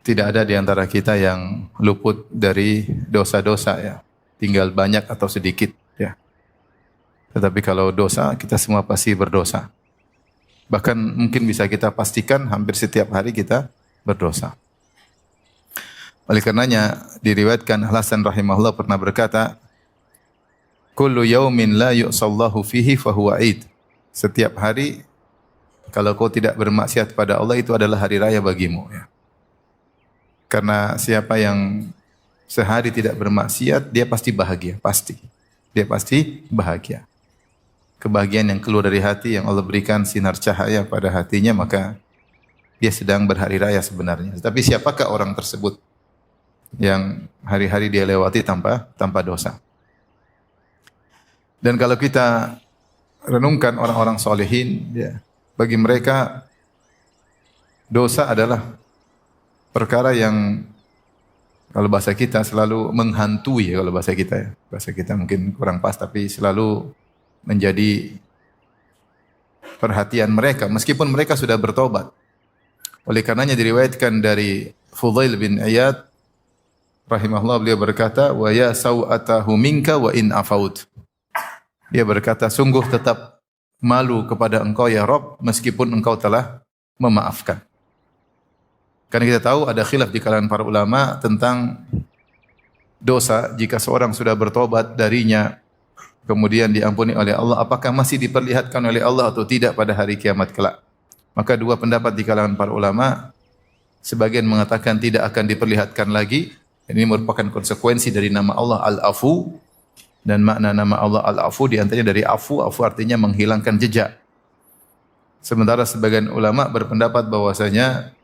Tidak ada di antara kita yang luput dari dosa-dosa ya. Tinggal banyak atau sedikit ya. Tetapi kalau dosa, kita semua pasti berdosa. Bahkan mungkin bisa kita pastikan hampir setiap hari kita berdosa. Oleh karenanya diriwayatkan Hasan rahimahullah pernah berkata, "Kullu yaumin la yu'sallahu fihi fahuwa id." Setiap hari kalau kau tidak bermaksiat pada Allah itu adalah hari raya bagimu ya. Karena siapa yang sehari tidak bermaksiat, dia pasti bahagia, pasti. Dia pasti bahagia. Kebahagiaan yang keluar dari hati yang Allah berikan sinar cahaya pada hatinya, maka dia sedang berhari raya sebenarnya. Tapi siapakah orang tersebut yang hari-hari dia lewati tanpa dosa? Dan kalau kita renungkan orang-orang solehin, ya, bagi mereka dosa adalah perkara yang kalau bahasa kita selalu menghantui ya, kalau bahasa kita ya. Bahasa kita mungkin kurang pas tapi selalu menjadi perhatian mereka meskipun mereka sudah bertobat. Oleh karenanya diriwayatkan dari Fudail bin Iyad rahimahullah, beliau berkata, "Wa ya sawatahu minka wa in afaut." Dia berkata, sungguh tetap malu kepada engkau ya Rabb meskipun engkau telah memaafkan. Karena kita tahu ada khilaf di kalangan para ulama tentang dosa jika seorang sudah bertobat darinya kemudian diampuni oleh Allah, apakah masih diperlihatkan oleh Allah atau tidak pada hari kiamat kelak. Maka dua pendapat di kalangan para ulama, sebagian mengatakan tidak akan diperlihatkan lagi. Ini merupakan konsekuensi dari nama Allah Al-Afu, dan makna nama Allah Al-Afu diantaranya dari afu, afu artinya menghilangkan jejak. Sementara sebagian ulama berpendapat bahwasanya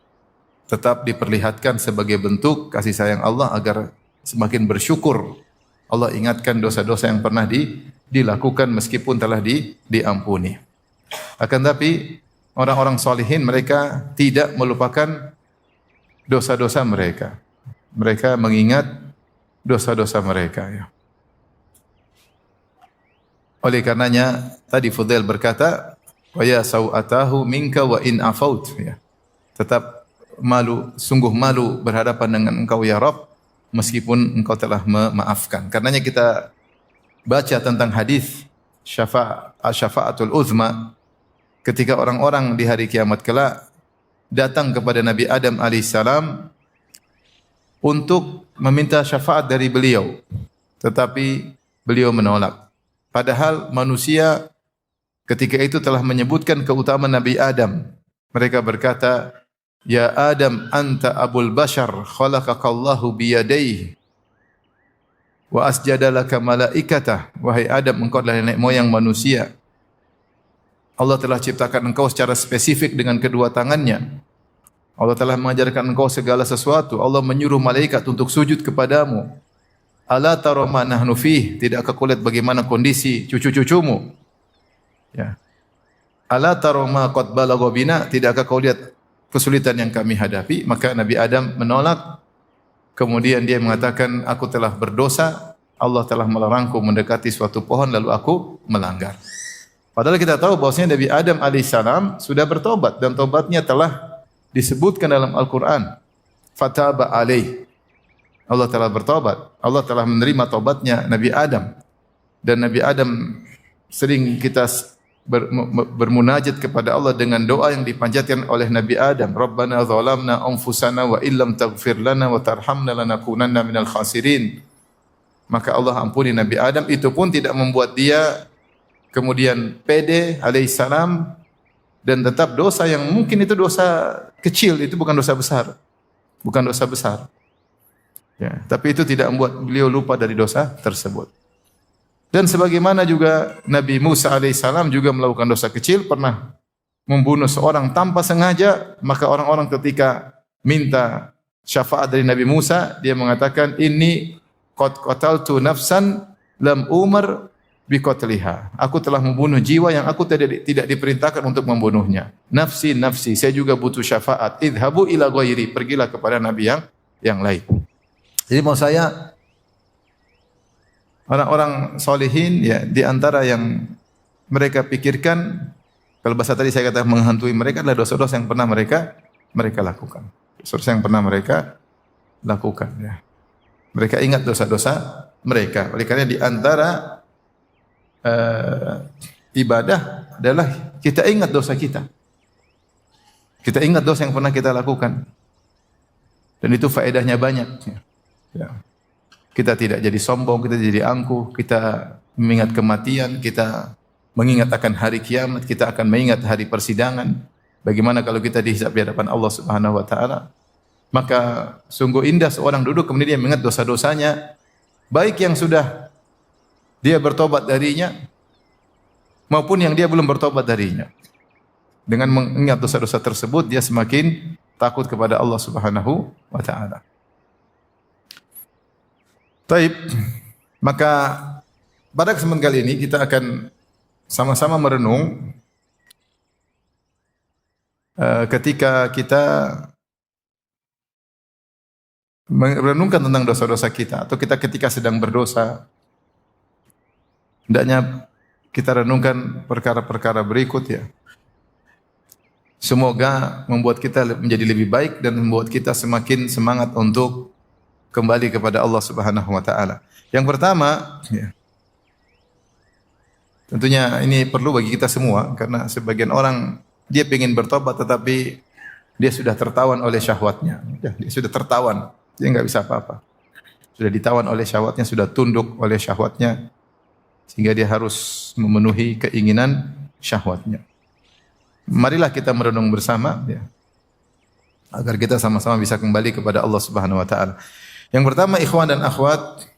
tetap diperlihatkan sebagai bentuk kasih sayang Allah agar semakin bersyukur. Allah ingatkan dosa-dosa yang pernah dilakukan meskipun telah diampuni. Akan tapi orang-orang salihin mereka tidak melupakan dosa-dosa mereka. Mereka mengingat dosa-dosa mereka ya. Oleh karenanya tadi Fudail berkata, "Wa ya sawatahu minka wa in afaut." Ya. Tetap malu, sungguh malu berhadapan dengan engkau ya Rabb meskipun engkau telah memaafkan. Karenanya kita baca tentang hadis syafa'atul uzma ketika orang-orang di hari kiamat kelak datang kepada Nabi Adam alaihissalam untuk meminta syafaat dari beliau, tetapi beliau menolak. Padahal manusia ketika itu telah menyebutkan keutamaan Nabi Adam. Mereka berkata, "Ya Adam, anta abul bashar, khalaqakallahu biyadaihi wa asjada laka malaikatah." Wahai Adam, engkau adalah nenek moyang manusia. Allah telah ciptakan engkau secara spesifik dengan kedua tangannya. Allah telah mengajarkan engkau segala sesuatu. Allah menyuruh malaikat untuk sujud kepadamu. Ala tara ma nahnu fih, tidakkah kau lihat bagaimana kondisi cucu-cucumu? Ya. Ala tara ma qad balagha bina, tidakkah kau lihat kesulitan yang kami hadapi? Maka Nabi Adam menolak. Kemudian dia mengatakan, aku telah berdosa, Allah telah melarangku mendekati suatu pohon lalu aku melanggar. Padahal kita tahu bahwasanya Nabi Adam alaihissalam sudah bertobat dan tobatnya telah disebutkan dalam Al-Quran. Fataba alaih. Allah telah bertobat. Allah telah menerima tobatnya Nabi Adam. Dan Nabi Adam sering kita bermunajat kepada Allah dengan doa yang dipanjatkan oleh Nabi Adam. Rabbana zalamna anfusana wa illam taghfir lana wa tarhamna lanakunanna minal khasirin. Maka Allah ampuni Nabi Adam. Itu pun tidak membuat dia kemudian pede alaihissalam dan tetap dosa yang mungkin itu dosa kecil, itu bukan dosa besar. Bukan dosa besar. Ya, tapi itu tidak membuat beliau lupa dari dosa tersebut. Dan sebagaimana juga Nabi Musa alaihissalam juga melakukan dosa kecil, pernah membunuh seorang tanpa sengaja, maka orang-orang ketika minta syafaat dari Nabi Musa, dia mengatakan, "Inni qad qataltu nafsan lam umar biqatliha." Aku telah membunuh jiwa yang aku tidak diperintahkan untuk membunuhnya. Nafsi, nafsi, saya juga butuh syafaat. Idhabu ila ghairi, pergilah kepada nabi yang lain. Jadi mau saya orang-orang solihin ya di antara yang mereka pikirkan, kalau bahasa tadi saya kata menghantui mereka adalah dosa-dosa yang pernah mereka lakukan. dosa yang pernah mereka lakukan. Ya. Mereka ingat dosa-dosa mereka. Oleh karena di antara ibadah adalah kita ingat dosa kita. Kita ingat dosa yang pernah kita lakukan. Dan itu faedahnya banyak. Ya. Kita tidak jadi sombong, kita jadi angkuh, kita mengingat kematian, kita mengingat akan hari kiamat, kita akan mengingat hari persidangan. Bagaimana kalau kita dihisab di hadapan Allah Subhanahu wa taala? Maka sungguh indah seorang duduk kemudian dia mengingat dosa-dosanya, baik yang sudah dia bertobat darinya maupun yang dia belum bertobat darinya. Dengan mengingat dosa-dosa tersebut dia semakin takut kepada Allah Subhanahu wa taala. Taib, maka pada kesempatan kali ini kita akan sama-sama merenung ketika kita merenungkan tentang dosa-dosa kita atau kita ketika sedang berdosa, hendaknya kita renungkan perkara-perkara berikut ya. Semoga membuat kita menjadi lebih baik dan membuat kita semakin semangat untuk kembali kepada Allah Subhanahu wa taala. Yang pertama, ya, tentunya ini perlu bagi kita semua karena sebagian orang dia ingin bertobat tetapi dia sudah tertawan oleh syahwatnya. Ya, dia sudah tertawan, dia enggak bisa apa-apa. Sudah ditawan oleh syahwatnya, sudah tunduk oleh syahwatnya sehingga dia harus memenuhi keinginan syahwatnya. Marilah kita merenung bersama ya, agar kita sama-sama bisa kembali kepada Allah Subhanahu wa taala. Yang pertama, ikhwan dan akhwat,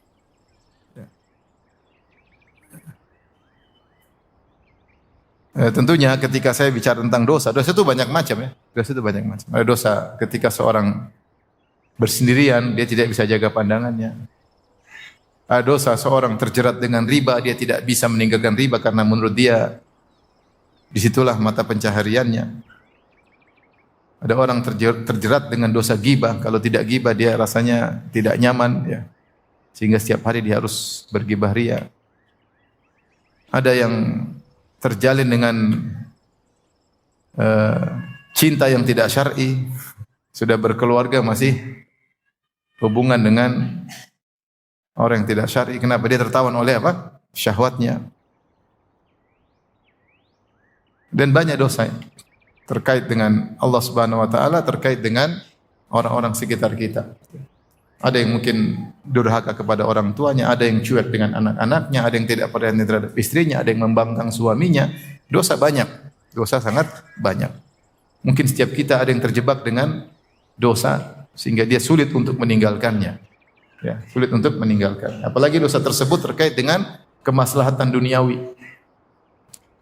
tentunya ketika saya bicara tentang dosa, dosa itu banyak macam ya. Dosa itu banyak macam. Ada dosa ketika seorang bersendirian, dia tidak bisa jaga pandangannya. Ada dosa seorang terjerat dengan riba, dia tidak bisa meninggalkan riba karena menurut dia disitulah mata pencahariannya. Ada orang terjerat dengan dosa ghibah, kalau tidak ghibah dia rasanya tidak nyaman ya. Sehingga setiap hari dia harus berghibah ria. Ada yang terjalin dengan cinta yang tidak syar'i, sudah berkeluarga masih hubungan dengan orang yang tidak syar'i. Kenapa? Dia tertawan oleh apa? Syahwatnya. Dan banyak dosa terkait dengan Allah Subhanahu wa taala, terkait dengan orang-orang sekitar kita. Ada yang mungkin durhaka kepada orang tuanya, ada yang cuek dengan anak-anaknya, ada yang tidak perhatian terhadap istrinya, ada yang membangkang suaminya. Dosa banyak, dosa sangat banyak. Mungkin setiap kita ada yang terjebak dengan dosa sehingga dia sulit untuk meninggalkannya. Ya, sulit untuk meninggalkan. Apalagi dosa tersebut terkait dengan kemaslahatan duniawi.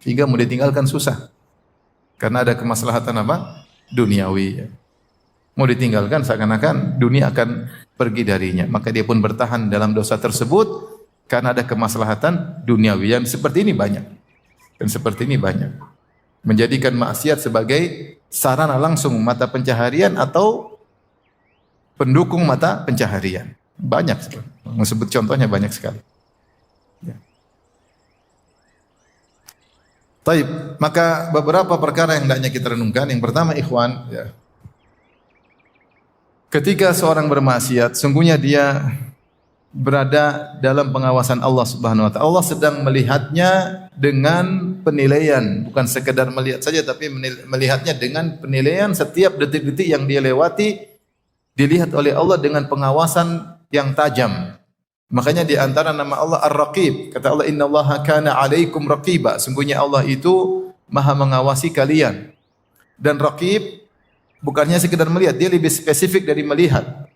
Sehingga mau ditinggalkan susah. Karena ada kemaslahatan apa? Duniawi. Ya. Mau ditinggalkan seakan-akan dunia akan pergi darinya. Maka dia pun bertahan dalam dosa tersebut karena ada kemaslahatan duniawi. Yang seperti ini banyak. Dan seperti ini banyak. Menjadikan maksiat sebagai sarana langsung mata pencaharian atau pendukung mata pencaharian. Banyak sekali. Sebut contohnya banyak sekali. Ya. Taib, maka beberapa perkara yang hendaknya kita renungkan. Yang pertama, ikhwan, ya. Ketika seorang bermaksiat, sungguhnya dia berada dalam pengawasan Allah Subhanahu wa taala. Allah sedang melihatnya dengan penilaian, bukan sekedar melihat saja tapi melihatnya dengan penilaian setiap detik-detik yang dia lewati dilihat oleh Allah dengan pengawasan yang tajam. Makanya di antara nama Allah Ar-Raqib. Kata Allah, "Innallaha kana 'alaikum raqiba." Sungguhnya Allah itu Maha mengawasi kalian. Dan Raqib bukannya sekedar melihat, dia lebih spesifik dari melihat.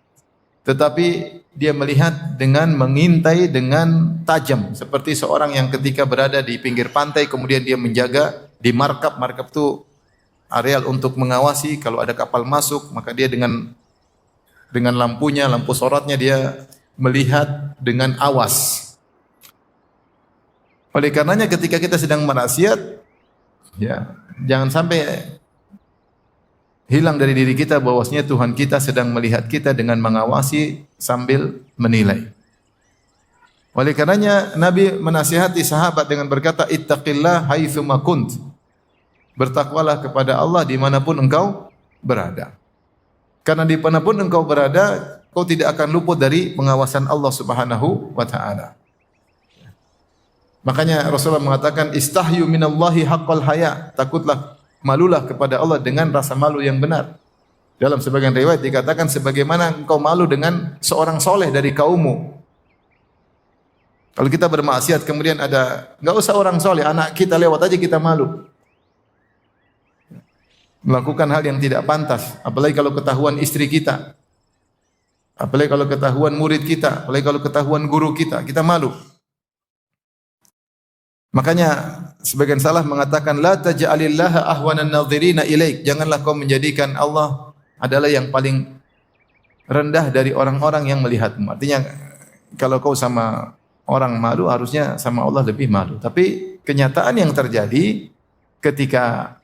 Tetapi dia melihat dengan mengintai dengan tajam, seperti seorang yang ketika berada di pinggir pantai kemudian dia menjaga di markab. Markab itu areal untuk mengawasi kalau ada kapal masuk, maka dia dengan lampunya, lampu sorotnya dia melihat dengan awas. Oleh karenanya ketika kita sedang maksiat, ya, jangan sampai hilang dari diri kita bahwasanya Tuhan kita sedang melihat kita dengan mengawasi sambil menilai. Oleh karenanya Nabi menasihati sahabat dengan berkata, "Ittaqillah haitsu ma kunt." Bertakwalah kepada Allah dimanapun engkau berada. Karena dimanapun engkau berada, kau tidak akan luput dari pengawasan Allah Subhanahu wa taala. Makanya Rasulullah mengatakan istahyu minallahi haqqal haya. Takutlah, malulah kepada Allah dengan rasa malu yang benar. Dalam sebagian riwayat dikatakan sebagaimana engkau malu dengan seorang soleh dari kaummu. Kalau kita bermaksiat kemudian enggak usah orang soleh, anak kita lewat aja kita malu. Melakukan hal yang tidak pantas, apalagi kalau ketahuan istri kita. Apalagi kalau ketahuan murid kita, apalagi kalau ketahuan guru kita, kita malu. Makanya sebagian salaf mengatakan la taj'alillaha ahwanan nadhirina ilaik. Janganlah kau menjadikan Allah adalah yang paling rendah dari orang-orang yang melihatmu. Artinya kalau kau sama orang malu, harusnya sama Allah lebih malu. Tapi kenyataan yang terjadi ketika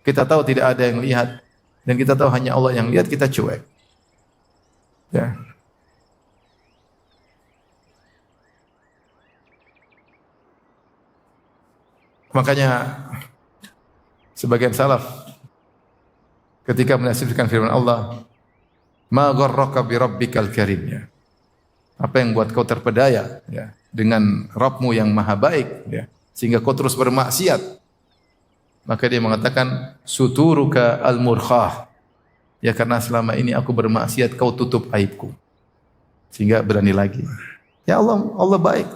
kita tahu tidak ada yang lihat dan kita tahu hanya Allah yang lihat, kita cuek. Ya. Makanya sebagian salaf ketika menafsirkan firman Allah, "Ma gharraka bi rabbikal karim." Ya. Apa yang buat kau terpedaya ya dengan Rabbmu yang maha baik ya sehingga kau terus bermaksiat. Maka dia mengatakan suturuka al-murkhah. Ya karena selama ini aku bermaksiat kau tutup aibku. Sehingga berani lagi. Ya Allah baik.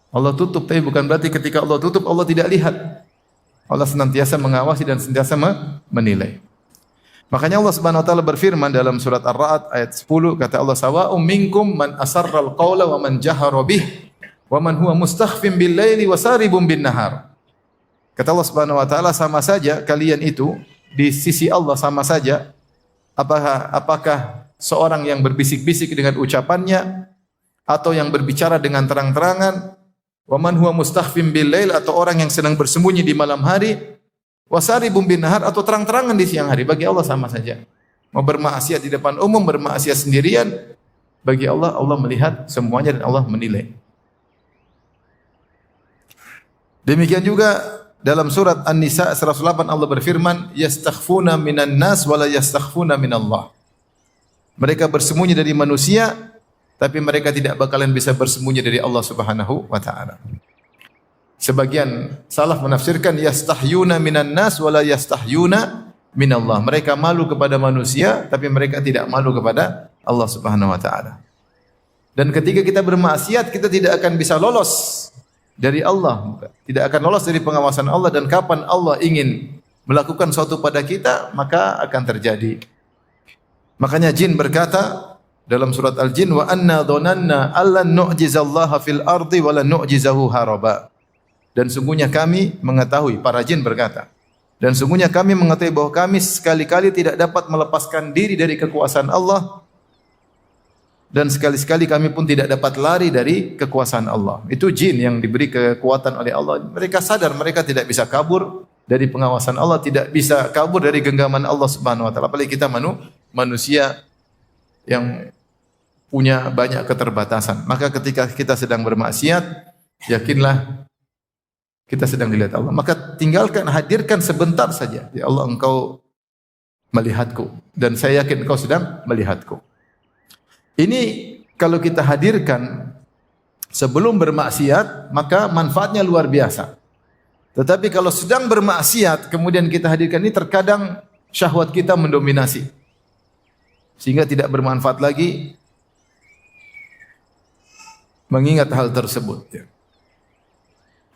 Allah tutup, tapi bukan berarti ketika Allah tutup Allah tidak lihat. Allah senantiasa mengawasi dan senantiasa menilai. Makanya Allah Subhanahu wa taala berfirman dalam surat Ar-Ra'd ayat 10, kata Allah, "Sawa'um minkum man asarral qawla wa man jahara bih wa man huwa mustakhfin bil laili wa saribun bin nahar." Kata Allah Subhanahu wa taala, sama saja kalian itu di sisi Allah sama saja. Apakah seorang yang berbisik-bisik dengan ucapannya atau yang berbicara dengan terang-terangan, wa man huwa mustakhfin bil lail, atau orang yang sedang bersembunyi di malam hari, wasaribun bin nahar, atau terang-terangan di siang hari, bagi Allah sama saja. Mau bermaksiat di depan umum, bermaksiat sendirian, bagi Allah, Allah melihat semuanya dan Allah menilai. Demikian juga dalam surat An-Nisa 108 Allah berfirman, yastakhfuna minan nas wa la yastakhfuna minallah. Mereka bersembunyi dari manusia, tapi mereka tidak bakalan bisa bersembunyi dari Allah Subhanahu wa taala. Sebagian salaf menafsirkan yastahyuna minan nas wa la yastahyuna minallah. Mereka malu kepada manusia tapi mereka tidak malu kepada Allah Subhanahu wa taala. Dan ketika kita bermaksiat, kita tidak akan bisa lolos dari Allah, tidak akan lolos dari pengawasan Allah, dan kapan Allah ingin melakukan sesuatu pada kita, maka akan terjadi. Makanya jin berkata dalam surat Al-Jin, wa anna dhananna allan nu'jizallaha fil ardi wa lan nu'jizahu haraba. Dan sungguhnya kami mengetahui, para jin berkata, dan sungguhnya kami mengetahui bahwa kami sekali-kali tidak dapat melepaskan diri dari kekuasaan Allah, dan sekali-sekali kami pun tidak dapat lari dari kekuasaan Allah. Itu jin yang diberi kekuatan oleh Allah. Mereka sadar mereka tidak bisa kabur dari pengawasan Allah, tidak bisa kabur dari genggaman Allah Subhanahu wa taala. Apalagi kita manusia yang punya banyak keterbatasan. Maka ketika kita sedang bermaksiat, yakinlah kita sedang dilihat Allah. Maka tinggalkan, hadirkan sebentar saja. Ya Allah, Engkau melihatku dan saya yakin Engkau sedang melihatku. Ini kalau kita hadirkan sebelum bermaksiat, maka manfaatnya luar biasa. Tetapi kalau sedang bermaksiat kemudian kita hadirkan, ini terkadang syahwat kita mendominasi sehingga tidak bermanfaat lagi mengingat hal tersebut.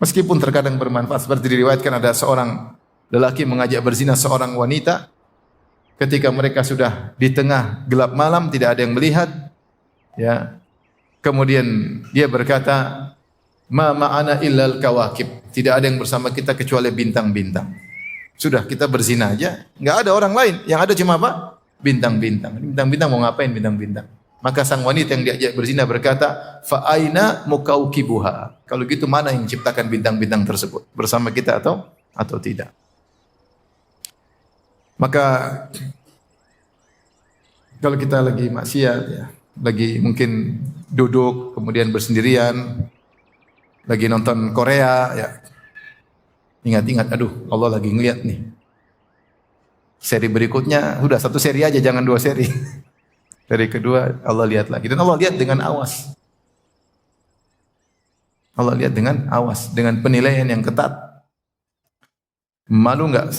Meskipun terkadang bermanfaat, seperti diriwayatkan ada seorang lelaki mengajak berzina seorang wanita ketika mereka sudah di tengah gelap malam, tidak ada yang melihat. Ya. Kemudian dia berkata, "Ma ma'ana illal kawakib." Tidak ada yang bersama kita kecuali bintang-bintang. Sudah, kita berzina aja, enggak ada orang lain. Yang ada cuma apa? Bintang-bintang. Bintang-bintang mau ngapain bintang-bintang? Maka sang wanita yang diajak berzina berkata, "Fa aina mukaukibuha?" Kalau gitu mana yang menciptakan bintang-bintang tersebut? Bersama kita atau tidak? Maka kalau kita lagi maksiat ya, lagi mungkin duduk kemudian bersendirian, lagi nonton Korea ya, ingat-ingat, aduh Allah lagi ngeliat nih. Seri berikutnya, sudah satu seri aja, jangan dua seri. Seri kedua Allah lihat lagi. Dan Allah lihat dengan awas. Allah lihat dengan awas, dengan penilaian yang ketat. Malu enggak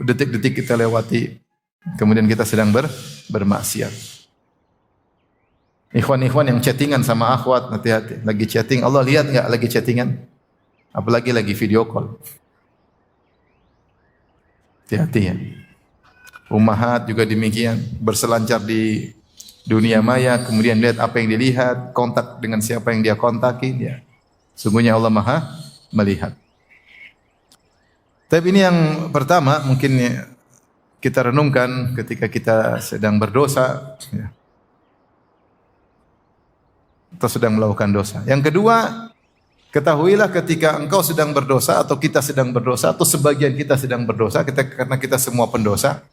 detik-detik kita lewati, kemudian kita sedang bermaksiat. Ikhwan-ikhwan yang chattingan sama akhwat, hati-hati. Lagi chatting, Allah lihat enggak lagi chattingan? Apalagi lagi video call. Hati-hati ya. Ummahat juga demikian, berselancar di dunia maya, kemudian lihat apa yang dilihat, kontak dengan siapa yang dia kontaki, ya. Sungguhnya Allah Maha melihat. Tapi ini yang pertama, mungkin kita renungkan ketika kita sedang berdosa, ya. Atau sedang melakukan dosa. Yang kedua, ketahuilah ketika engkau sedang berdosa atau kita sedang berdosa atau sebagian kita sedang berdosa, karena kita semua pendosa.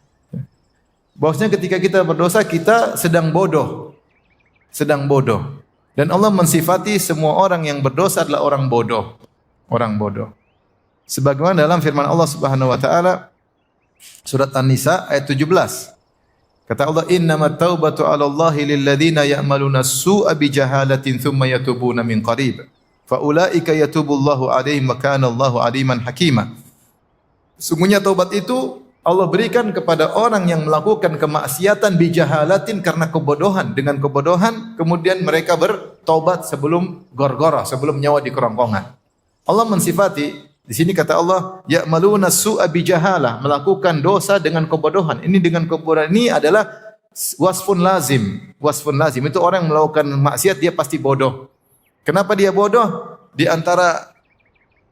Bahwasanya ketika kita berdosa kita sedang bodoh. Sedang bodoh. Dan Allah mensifati semua orang yang berdosa adalah orang bodoh. Orang bodoh. Sebagaimana dalam firman Allah Subhanahu wa taala surat An-Nisa ayat 17. Kata Allah, "Innamat taubatu 'alallahi lil ladzina ya'maluna as-su'a bi jahalatin tsumma yatubuna min qarib. Fa ulaika yatubullahu 'alaihim wa kana Allahu 'aliman hakima." Sungguhnya taubat itu Allah berikan kepada orang yang melakukan kemaksiatan bijahalatin karena kebodohan. Dengan kebodohan, kemudian mereka bertobat sebelum gorgorah, sebelum nyawa di kerongkongan. Allah mensifati, di sini kata Allah, ya'maluna su'a bijahalah, melakukan dosa dengan kebodohan. Ini dengan kebodohan ini adalah wasfun lazim. Wasfun lazim itu orang yang melakukan maksiat dia pasti bodoh. Kenapa dia bodoh? Di antara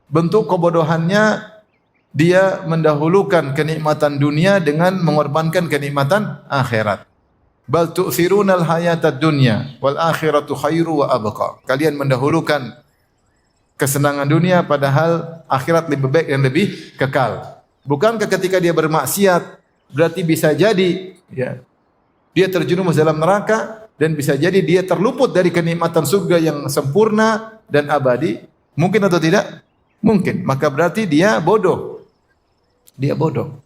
bentuk kebodohannya dia mendahulukan kenikmatan dunia dengan mengorbankan kenikmatan akhirat. Bal tu'thirunal hayatad dunya wal akhiratu khairu wa abqa. Kalian mendahulukan kesenangan dunia padahal akhirat lebih baik dan lebih kekal. Bukankah ketika dia bermaksiat berarti bisa jadi ya, dia terjerumus dalam neraka dan bisa jadi dia terluput dari kenikmatan surga yang sempurna dan abadi? Mungkin atau tidak? Mungkin. Maka berarti dia bodoh. Dia bodoh.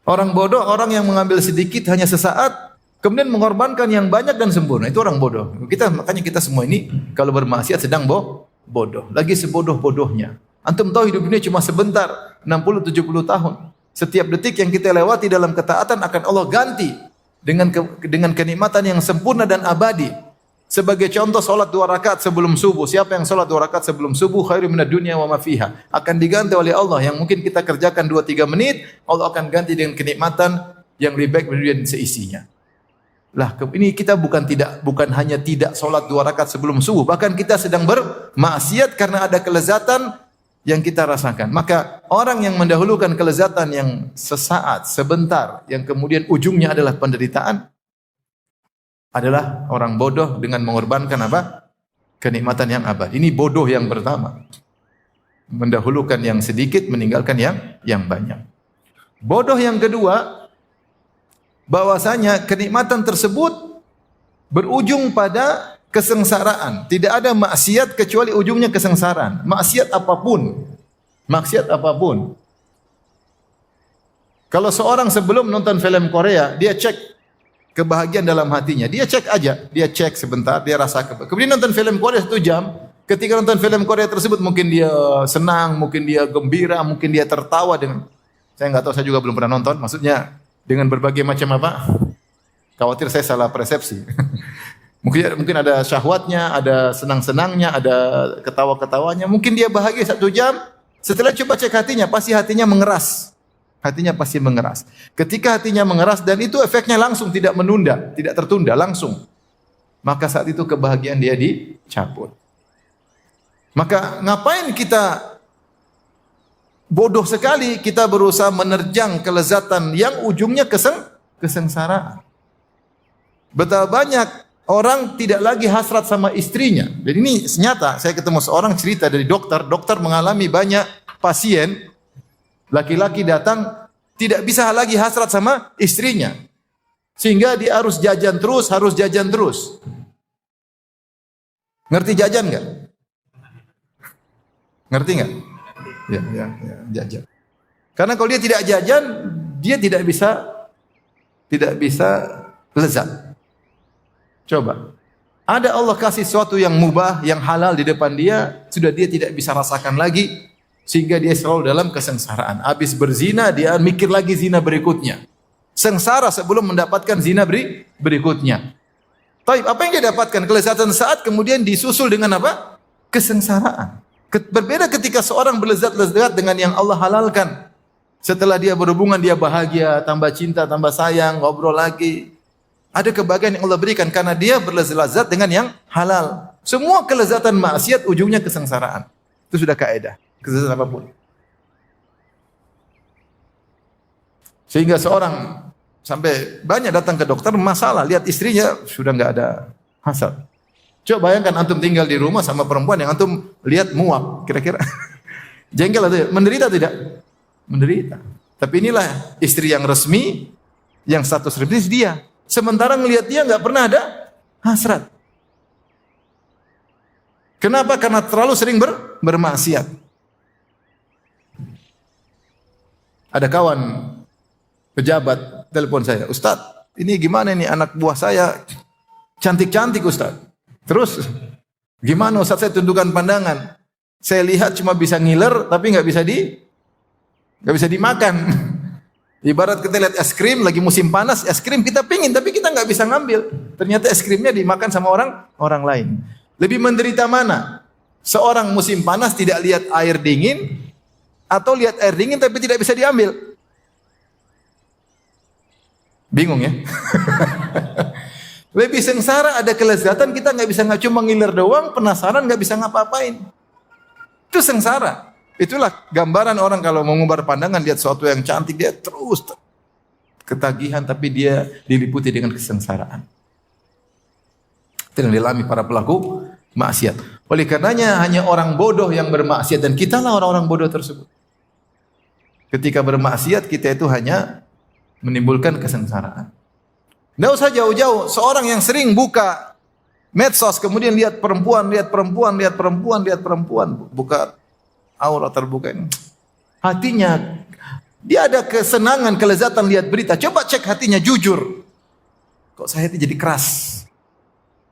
Orang bodoh, orang yang mengambil sedikit hanya sesaat, kemudian mengorbankan yang banyak dan sempurna. Itu orang bodoh. Makanya kita semua ini kalau bermaksiat sedang bodoh. Lagi sebodoh-bodohnya. Antum tahu hidup ini cuma sebentar, 60-70 tahun. Setiap detik yang kita lewati dalam ketaatan akan Allah ganti dengan kenikmatan yang sempurna dan abadi. Sebagai contoh, salat 2 rakaat sebelum subuh. Siapa yang salat 2 rakaat sebelum subuh, khairu minad dunya wa ma fiha. Akan diganti oleh Allah yang mungkin kita kerjakan 2-3 menit, Allah akan ganti dengan kenikmatan yang lebih baik dari dunia dan seisinya. Lah, ini kita bukan hanya tidak salat 2 rakaat sebelum subuh, bahkan kita sedang bermaksiat karena ada kelezatan yang kita rasakan. Maka orang yang mendahulukan kelezatan yang sesaat, sebentar, yang kemudian ujungnya adalah penderitaan, adalah orang bodoh dengan mengorbankan apa? Kenikmatan yang abadi. Ini bodoh yang pertama. Mendahulukan yang sedikit, meninggalkan yang banyak. Bodoh yang kedua, bahwasanya kenikmatan tersebut berujung pada kesengsaraan. Tidak ada maksiat kecuali ujungnya kesengsaraan. Maksiat apapun. Maksiat apapun. Kalau seorang sebelum nonton film Korea, dia cek kebahagiaan dalam hatinya. Dia cek aja, dia cek sebentar, dia rasa kemudian nonton film Korea 1 jam. Ketika nonton film Korea tersebut mungkin dia senang, mungkin dia gembira, mungkin dia tertawa dengan, saya nggak tahu, saya juga belum pernah nonton. Maksudnya dengan berbagai macam apa? Khawatir saya salah persepsi. Mungkin ada syahwatnya, ada senang-senangnya, ada ketawa-ketawanya. Mungkin dia bahagia 1 jam. Setelah coba cek hatinya, pasti hatinya mengeras. Hatinya pasti mengeras. Ketika hatinya mengeras dan itu efeknya langsung, tidak menunda, tidak tertunda, langsung. Maka saat itu kebahagiaan dia dicabut. Maka ngapain kita bodoh sekali kita berusaha menerjang kelezatan yang ujungnya kesengsaraan. Betapa banyak orang tidak lagi hasrat sama istrinya. Dan ini nyata, saya ketemu seorang cerita dari dokter mengalami banyak pasien laki-laki datang tidak bisa lagi hasrat sama istrinya. Sehingga dia harus jajan terus. Ngerti jajan enggak? Ngerti enggak? Ya, jajan. Karena kalau dia tidak jajan, dia tidak bisa lezat. Coba. Ada Allah kasih sesuatu yang mubah, yang halal di depan dia, sudah dia tidak bisa rasakan lagi, sehingga dia selalu dalam kesengsaraan. Habis berzina, dia mikir lagi zina berikutnya. Sengsara sebelum mendapatkan zina berikutnya. Taib, apa yang dia dapatkan? Kelezatan saat, kemudian disusul dengan apa? Kesengsaraan. Berbeda ketika seorang berlezat-lezat dengan yang Allah halalkan. Setelah dia berhubungan, dia bahagia, tambah cinta, tambah sayang, ngobrol lagi. Ada kebahagiaan yang Allah berikan karena dia berlezat-lezat dengan yang halal. Semua kelezatan maksiat ujungnya kesengsaraan. Itu sudah kaidah. Kelezatan apapun. Sehingga seorang sampai banyak datang ke dokter masalah, lihat istrinya sudah enggak ada hasad. Coba bayangkan antum tinggal di rumah sama perempuan yang antum lihat muak, kira-kira jengkel atau menderita tidak? Menderita. Tapi inilah istri yang resmi, yang status resmi dia. Sementara ngelihat dia enggak pernah ada hasrat. Kenapa? Karena terlalu sering bermaksiat. Ada kawan pejabat telepon saya, Ustadz, ini gimana nih anak buah saya cantik-cantik Ustadz. Terus gimana Ustadz, saya tundukkan pandangan. Saya lihat cuma bisa ngiler tapi nggak bisa dimakan. Ibarat kita lihat es krim lagi musim panas, es krim kita pingin tapi kita nggak bisa ngambil. Ternyata es krimnya dimakan sama orang lain. Lebih menderita mana? Seorang musim panas tidak lihat air dingin atau lihat air dingin tapi tidak bisa diambil. Bingung ya? Lebih sengsara, ada kelezatan kita nggak cuma ngiler doang, penasaran nggak bisa ngapa-apain. Itu sengsara. Itulah gambaran orang kalau mengumbar pandangan lihat sesuatu yang cantik dia terus ketagihan tapi dia diliputi dengan kesengsaraan. Itu yang dialami para pelaku maksiat. Oleh karenanya hanya orang bodoh yang bermaksiat dan kitalah orang-orang bodoh tersebut. Ketika bermaksiat kita itu hanya menimbulkan kesengsaraan. Tidak usah jauh-jauh, seorang yang sering buka medsos kemudian lihat perempuan, buka aurat terbuka ini. Hatinya dia ada kesenangan, kelezatan lihat berita. Coba cek hatinya jujur. Kok saya hati jadi keras?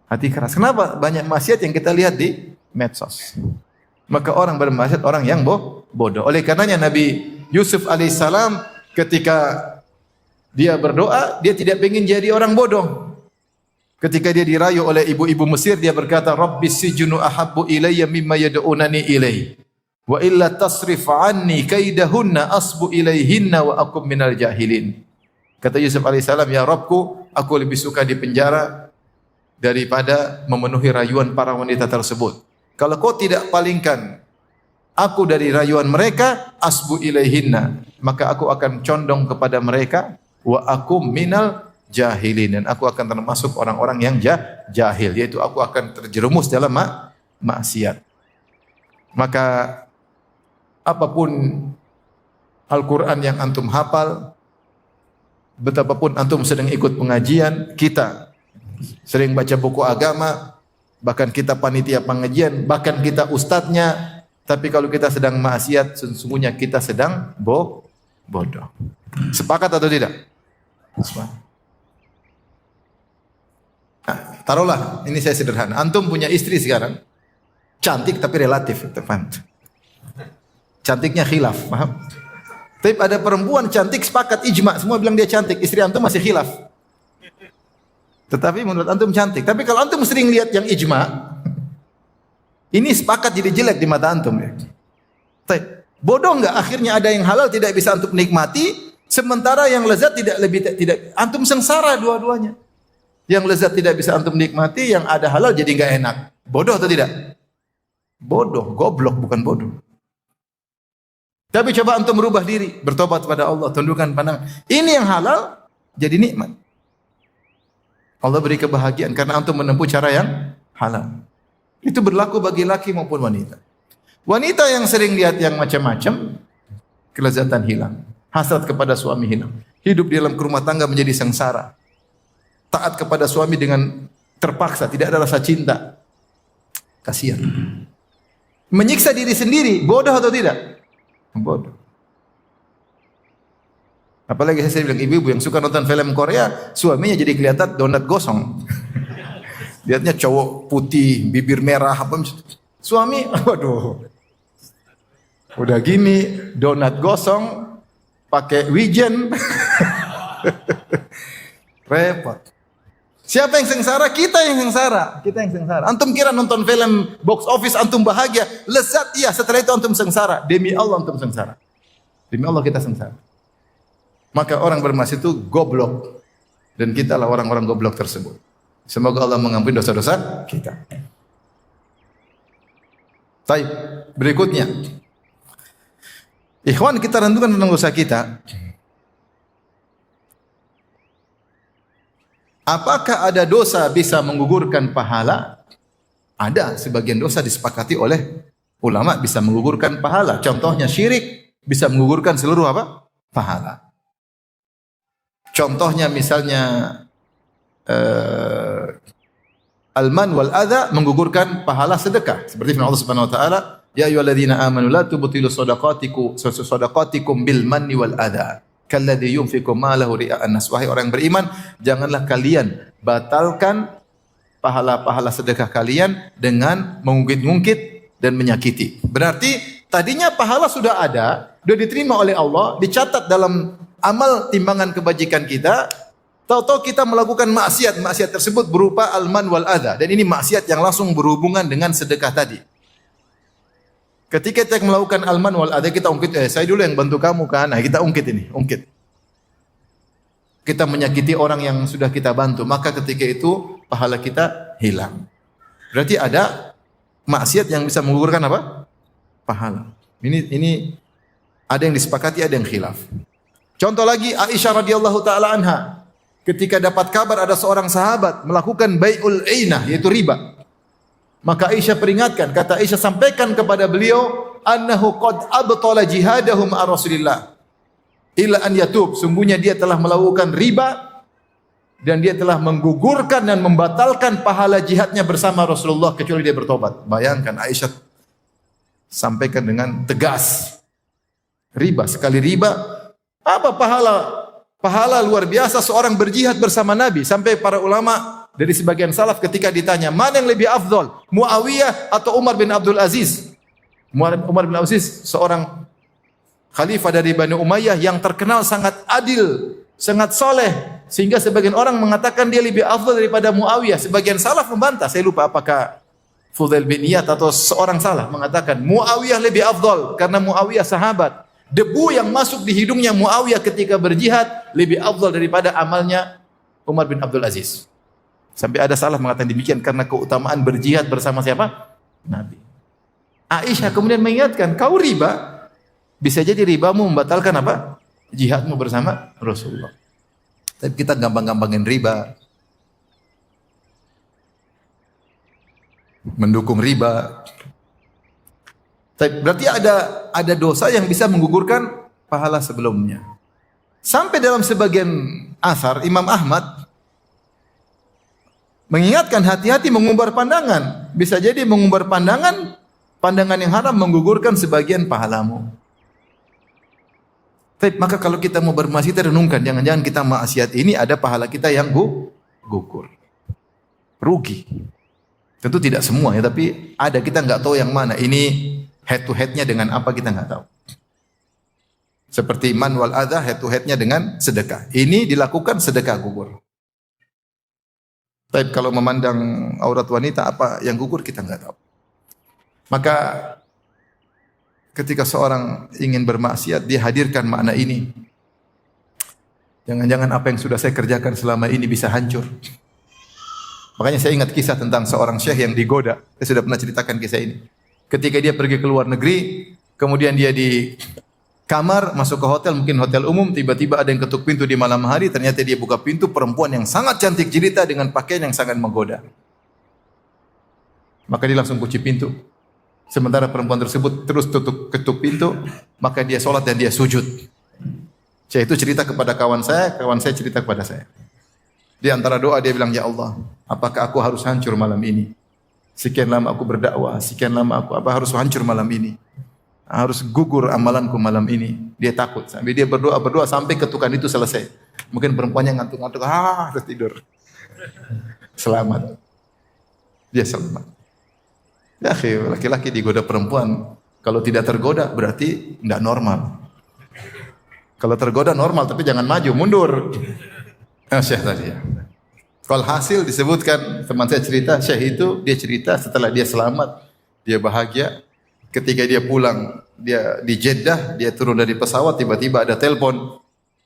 Hati keras. Kenapa? Banyak maksiat yang kita lihat di medsos. Maka orang bermaksiat orang yang bodoh. Oleh karenanya Nabi Yusuf alaihissalam ketika dia berdoa, dia tidak ingin jadi orang bodoh. Ketika dia dirayu oleh ibu-ibu Mesir, dia berkata, Rabbis sijnu ahabbu ilayya mimma yad'unani ilayhi. Wa illa tasrif anni kaidahunna asbu ilayhinna wa akum minal jahilin. Kata Yusuf alaihissalam, ya Rabbku, aku lebih suka di penjara daripada memenuhi rayuan para wanita tersebut. Kalau kau tidak palingkan aku dari rayuan mereka, asbu ilaihinna, maka aku akan condong kepada mereka, wa akum minal jahilin, dan aku akan termasuk orang-orang yang jahil, yaitu aku akan terjerumus dalam maksiat. Maka apapun Al-Quran yang antum hafal, betapapun antum sedang ikut pengajian, kita sering baca buku agama, bahkan kita panitia pengajian, bahkan kita ustadznya, tapi kalau kita sedang maksiat, sesungguhnya kita sedang bodoh. Sepakat atau tidak? Sepakat. Nah, taruhlah, ini saya sederhana. Antum punya istri sekarang, cantik tapi relatif, teman. Cantiknya khilaf, paham? Tapi ada perempuan cantik sepakat ijma, semua bilang dia cantik, istri antum masih khilaf. Tetapi menurut antum cantik. Tapi kalau antum sering lihat yang ijma, ini sepakat jadi jelek di mata antum ya. Bodoh enggak akhirnya ada yang halal tidak bisa antum nikmati, sementara yang lezat tidak antum sengsara dua-duanya. Yang lezat tidak bisa antum nikmati, yang ada halal jadi enggak enak. Bodoh atau tidak? Bodoh, goblok bukan bodoh. Tapi coba antum merubah diri, bertobat kepada Allah, tundukkan pandangan. Ini yang halal jadi nikmat. Allah beri kebahagiaan karena antum menempuh cara yang halal. Itu berlaku bagi laki maupun wanita. Wanita yang sering lihat yang macam-macam, kelezatan hilang, hasrat kepada suami hilang, hidup di dalam rumah tangga menjadi sengsara, taat kepada suami dengan terpaksa, tidak ada rasa cinta. Kasihan. Menyiksa diri sendiri, bodoh atau tidak? Bodoh. Apalagi saya bilang ibu-ibu yang suka nonton film Korea, suaminya jadi kelihatan donat gosong. Lihatnya cowok putih, bibir merah, apa suami, waduh. Udah gini, donat gosong, pakai wijen. Repot. Siapa yang sengsara? Kita yang sengsara. Kita yang sengsara. Antum kira nonton film box office antum bahagia, lezat iya, setelah itu antum sengsara. Demi Allah antum sengsara. Demi Allah kita sengsara. Maka orang bermaksiat itu goblok. Dan kita lah orang-orang goblok tersebut. Semoga Allah mengampuni dosa-dosa kita. Baik, berikutnya. Ikhwan, kita renungkan tentang dosa kita. Apakah ada dosa bisa menggugurkan pahala? Ada, sebagian dosa disepakati oleh ulama bisa menggugurkan pahala. Contohnya syirik bisa menggugurkan seluruh apa? Pahala. Contohnya misalnya al-man wal adha menggugurkan pahala sedekah. Seperti firman Allah Subhanahu wa taala, ya ayyuhalladzina amanu la tubtilu shadaqatikum bil manni wal adha. Kalladzi yunfiqu malahu ria'an nas. Wahai orang yang beriman, janganlah kalian batalkan pahala-pahala sedekah kalian dengan mengungkit-ungkit dan menyakiti. Berarti tadinya pahala sudah ada, sudah diterima oleh Allah, dicatat dalam amal timbangan kebajikan kita. Tahu-tahu kita melakukan maksiat, maksiat tersebut berupa al-man wal adha, dan ini maksiat yang langsung berhubungan dengan sedekah tadi. Ketika kita melakukan al-man wal adha, kita ungkit, saya dulu yang bantu kamu kan, nah kita ungkit ini, ungkit. Kita menyakiti orang yang sudah kita bantu, maka ketika itu pahala kita hilang. Berarti ada maksiat yang bisa menggugurkan apa? Pahala. Ini ada yang disepakati, ada yang khilaf. Contoh lagi Aisyah radhiyallahu taala anha, ketika dapat kabar ada seorang sahabat melakukan bai'ul ainah, yaitu riba. Maka Aisyah peringatkan, kata Aisyah, sampaikan kepada beliau, annahu qad abtala jihadahu ma'a Rasulillah illa an yatub, sungguhnya dia telah melakukan riba dan dia telah menggugurkan dan membatalkan pahala jihadnya bersama Rasulullah kecuali dia bertobat. Bayangkan Aisyah sampaikan dengan tegas. Riba, sekali riba, apa pahala? Pahala luar biasa seorang berjihad bersama Nabi, sampai para ulama dari sebagian salaf ketika ditanya, mana yang lebih afdal, Muawiyah atau Umar bin Abdul Aziz? Umar bin Abdul Aziz seorang khalifah dari Bani Umayyah yang terkenal sangat adil, sangat soleh, sehingga sebagian orang mengatakan dia lebih afdal daripada Muawiyah. Sebagian salaf membantah, saya lupa apakah Fudail bin Iyad atau seorang salaf mengatakan Muawiyah lebih afdal karena Muawiyah sahabat. Debu yang masuk di hidungnya Muawiyah ketika berjihad lebih afdal daripada amalnya Umar bin Abdul Aziz. Sampai ada salah mengatakan demikian karena keutamaan berjihad bersama siapa? Nabi. Aisyah kemudian mengingatkan, kau riba, bisa jadi ribamu membatalkan apa? Jihadmu bersama Rasulullah. Tapi kita gampang-gampangin riba, mendukung riba. Tapi berarti ada dosa yang bisa menggugurkan pahala sebelumnya. Sampai dalam sebagian asar Imam Ahmad mengingatkan hati-hati mengumbar pandangan. Bisa jadi mengumbar pandangan yang haram menggugurkan sebagian pahalamu. Tapi maka kalau kita mau bermaksiat, renungkan, jangan-jangan kita maksiat ini ada pahala kita yang gugur. Rugi. Tentu tidak semua ya, tapi ada, kita nggak tahu yang mana. Ini head to headnya dengan apa kita nggak tahu. Seperti man wal adha, head to headnya dengan sedekah. Ini dilakukan sedekah gugur. Tapi kalau memandang aurat wanita, apa yang gugur kita nggak tahu. Maka ketika seorang ingin bermaksiat, dia hadirkan makna ini. Jangan-jangan apa yang sudah saya kerjakan selama ini bisa hancur. Makanya saya ingat kisah tentang seorang syekh yang digoda. Saya sudah pernah ceritakan kisah ini. Ketika dia pergi ke luar negeri, kemudian dia di kamar, masuk ke hotel, mungkin hotel umum, tiba-tiba ada yang ketuk pintu di malam hari, ternyata dia buka pintu, perempuan yang sangat cantik jelita dengan pakaian yang sangat menggoda. Maka dia langsung kunci pintu. Sementara perempuan tersebut terus ketuk pintu, maka dia sholat dan dia sujud. Saya itu cerita kepada kawan saya cerita kepada saya. Di antara doa dia bilang, ya Allah, apakah aku harus hancur malam ini? Sekian lama aku berdakwah, sekian lama aku harus hancur malam ini. harus gugur amalanku malam ini. Dia takut sampai dia berdoa sampai ketukan itu selesai. Mungkin perempuannya ngantuk-ngantuk, terus tidur. Selamat. Dia selamat. Ya, laki-laki digoda perempuan, kalau tidak tergoda berarti tidak normal. Kalau tergoda normal, tapi jangan maju, mundur. Syekh tadi ya. Kalau hasil disebutkan, teman saya cerita, Syekh itu dia cerita setelah dia selamat, dia bahagia. Ketika dia pulang, dia di Jeddah, dia turun dari pesawat, tiba-tiba ada telepon.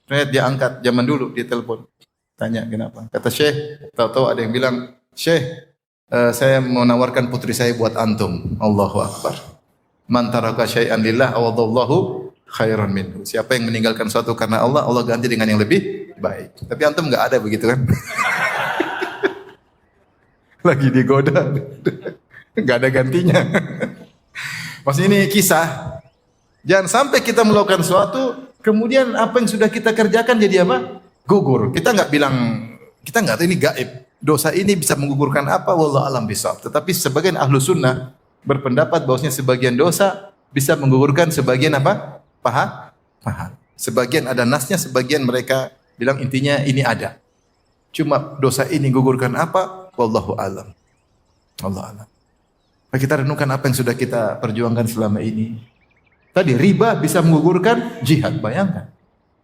Dia angkat, zaman dulu dia telepon. Tanya kenapa? Kata Syekh, tahu-tahu ada yang bilang, Syekh, saya menawarkan putri saya buat antum. Allahu Akbar. Man taraka syai'an lillah awadallahu khairan minhu. Siapa yang meninggalkan sesuatu karena Allah, Allah ganti dengan yang lebih baik. Tapi antum enggak ada begitu kan? Lagi digoda. Enggak ada gantinya. Maksudnya ini kisah. Jangan sampai kita melakukan sesuatu, kemudian apa yang sudah kita kerjakan jadi apa? Gugur. Kita enggak bilang, kita enggak tahu ini gaib. Dosa ini bisa menggugurkan apa? Wallahu alam bisawab. Tetapi sebagian ahlu sunnah berpendapat bahwasanya sebagian dosa bisa menggugurkan sebagian apa? Pahala. Sebagian ada nasnya, sebagian mereka bilang intinya ini ada. Cuma dosa ini gugurkan apa? Wallahu alam. Allah alam. Kita renungkan apa yang sudah kita perjuangkan selama ini. Tadi riba bisa menggugurkan jihad, bayangkan.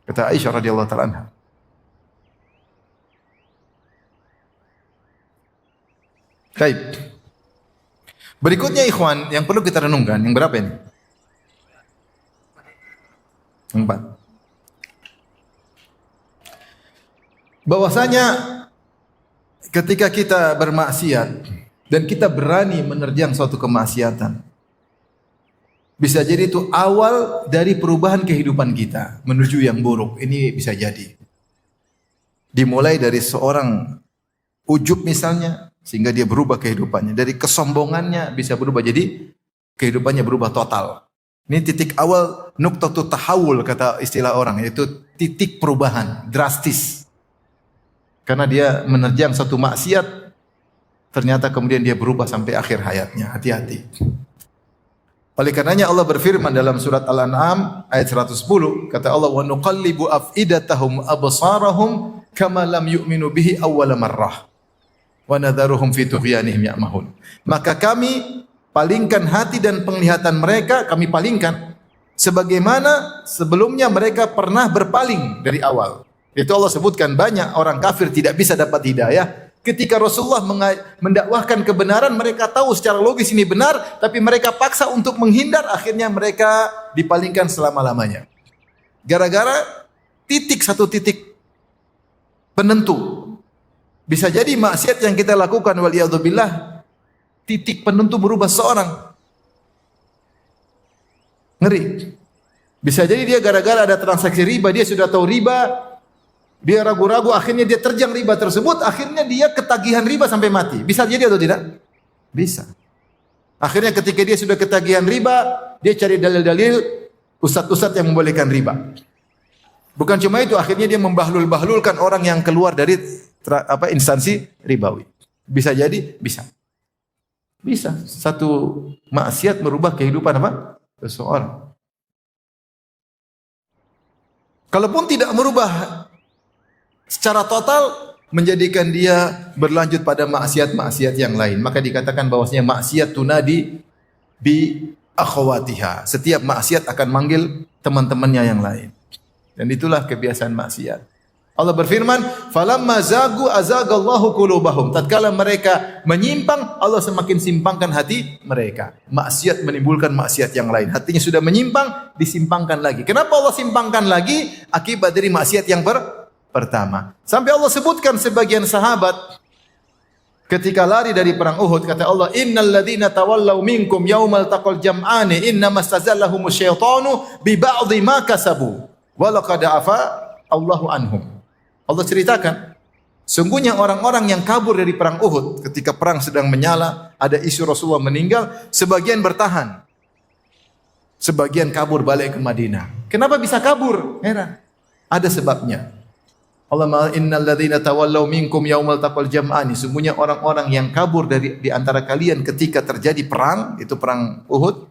Kata Aisyah radhiyallahu taala anha. Baik. Berikutnya ikhwan, yang perlu kita renungkan, yang berapa ini? 4. Bahwasanya ketika kita bermaksiat dan kita berani menerjang suatu kemaksiatan, bisa jadi itu awal dari perubahan kehidupan kita menuju yang buruk. Ini bisa jadi. Dimulai dari seorang ujub misalnya, sehingga dia berubah kehidupannya. Dari kesombongannya bisa berubah jadi kehidupannya berubah total. Ini titik awal nuqtatut tahawul kata istilah orang, yaitu titik perubahan drastis. Karena dia menerjang satu maksiat, ternyata kemudian dia berubah sampai akhir hayatnya. Hati-hati. Oleh karenanya Allah berfirman dalam surat Al-An'am ayat 110, kata Allah, wa nuqallibu afidatahum absarahum kama lam yu'minu bihi awwala marrah wa nadharuhum fi tughyanihim ya'mahun. Maka kami palingkan hati dan penglihatan mereka, kami palingkan sebagaimana sebelumnya mereka pernah berpaling dari awal. Itu Allah sebutkan banyak orang kafir tidak bisa dapat hidayah. Ketika Rasulullah mendakwahkan kebenaran, mereka tahu secara logis ini benar, tapi mereka paksa untuk menghindar, akhirnya mereka dipalingkan selama-lamanya. Gara-gara satu titik penentu. Bisa jadi maksiat yang kita lakukan waliyadzubillah, titik penentu berubah seorang. Ngeri. Bisa jadi dia gara-gara ada transaksi riba, dia sudah tahu riba, dia ragu-ragu, akhirnya dia terjang riba tersebut, akhirnya dia ketagihan riba sampai mati. Bisa jadi atau tidak? Bisa. Akhirnya ketika dia sudah ketagihan riba, dia cari dalil-dalil ustadz-ustadz yang membolehkan riba. Bukan cuma itu, akhirnya dia membahlul-bahlulkan orang yang keluar dari instansi ribawi. Bisa jadi? Bisa. Bisa. Satu maksiat merubah kehidupan apa? Seseorang. Kalaupun tidak merubah secara total, menjadikan dia berlanjut pada maksiat-maksiat yang lain, maka dikatakan bahwasanya maksiat tunadi bi akhwatiha. Setiap maksiat akan manggil teman-temannya yang lain. Dan itulah kebiasaan maksiat. Allah berfirman, "Falamma zagu azagallahu qulubahum." Tatkala mereka menyimpang, Allah semakin simpangkan hati mereka. Maksiat menimbulkan maksiat yang lain. Hatinya sudah menyimpang, disimpangkan lagi. Kenapa Allah simpangkan lagi? Akibat dari maksiat yang pertama. Sampai Allah sebutkan sebagian sahabat ketika lari dari perang Uhud, kata Allah, "Innal ladzina tawallaw minkum yaumal taqal jam'ani innamastazallahumuz syaitanu bi ba'dhi ma kasabu wa laqad afa Allahu anhum." Allah ceritakan, sungguhnya orang-orang yang kabur dari perang Uhud ketika perang sedang menyala, ada isu Rasulullah meninggal, sebagian bertahan. Sebagian kabur balik ke Madinah. Kenapa bisa kabur? Heran. Ada sebabnya. Allah, innal ladzina tawallaw minkum yaumal taqal jam'ani, sungguhnya orang-orang yang kabur di antara kalian ketika terjadi perang, itu perang Uhud,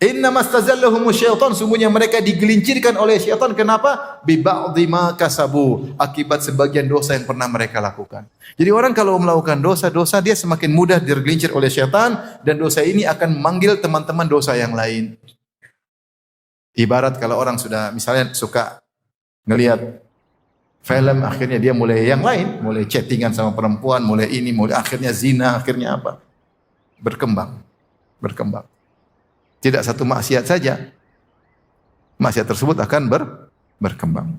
Innamastazallahum syaitan, sungguhnya mereka digelincirkan oleh syaitan. Kenapa? Bi ba'dhi ma kasabu, akibat sebagian dosa yang pernah mereka lakukan. Jadi orang kalau melakukan dosa-dosa, dia semakin mudah tergelincir oleh syaitan, dan dosa ini akan memanggil teman-teman dosa yang lain. Ibarat kalau orang sudah misalnya suka ngelihat film, akhirnya dia mulai yang lain, mulai chattingan sama perempuan, mulai ini, mulai akhirnya zina, akhirnya apa? Berkembang, berkembang. Tidak satu maksiat saja, maksiat tersebut akan berkembang.